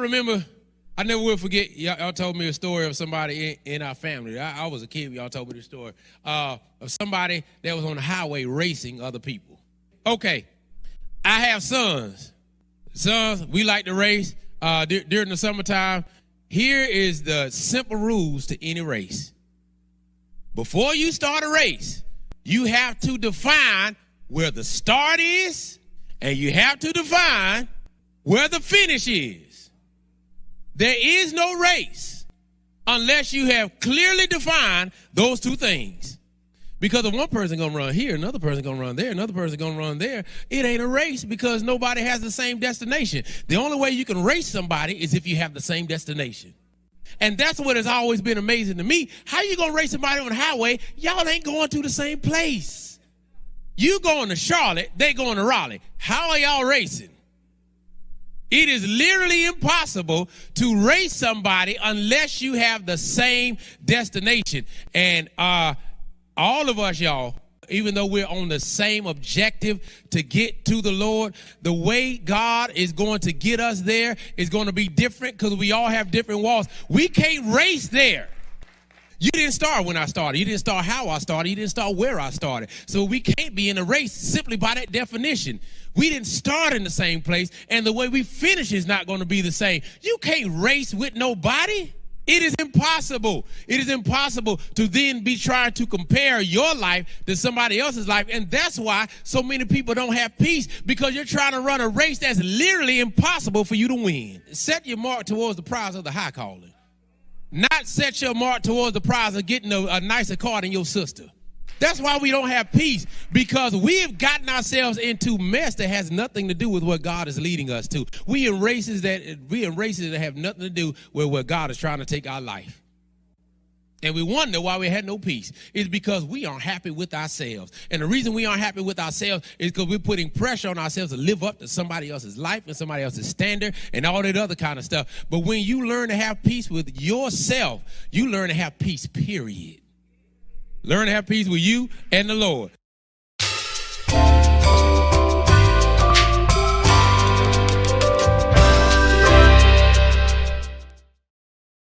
remember, I never will forget, y'all told me a story of somebody in our family. I was a kid when y'all told me this story, of somebody that was on the highway racing other people. Okay, I have sons. Sons, we like to race during the summertime. Here is the simple rules to any race. Before you start a race, you have to define where the start is, and you have to define where the finish is. There is no race unless you have clearly defined those two things. Because if one person going to run here, another person going to run there, another person going to run there, it ain't a race because nobody has the same destination. The only way you can race somebody is if you have the same destination. And that's what has always been amazing to me. How you going to race somebody on the highway? Y'all ain't going to the same place. You going to Charlotte, they going to Raleigh. How are y'all racing? It is literally impossible to race somebody unless you have the same destination. And all of us, y'all, even though we're on the same objective to get to the Lord, the way God is going to get us there is going to be different because we all have different walls. We can't race there. You didn't start when I started. You didn't start how I started. You didn't start where I started. So we can't be in a race simply by that definition. We didn't start in the same place, and the way we finish is not going to be the same. You can't race with nobody. It is impossible. It is impossible to then be trying to compare your life to somebody else's life. And that's why so many people don't have peace, because you're trying to run a race that's literally impossible for you to win. Set your mark towards the prize of the high calling. Not set your mark towards the prize of getting a nicer car than your sister. That's why we don't have peace, because we have gotten ourselves into mess that has nothing to do with what God is leading us to. We in races that have nothing to do with where God is trying to take our life. And we wonder why we had no peace. It's because we aren't happy with ourselves. And the reason we aren't happy with ourselves is because we're putting pressure on ourselves to live up to somebody else's life and somebody else's standard and all that other kind of stuff. But when you learn to have peace with yourself, you learn to have peace, period. Learn to have peace with you and the Lord.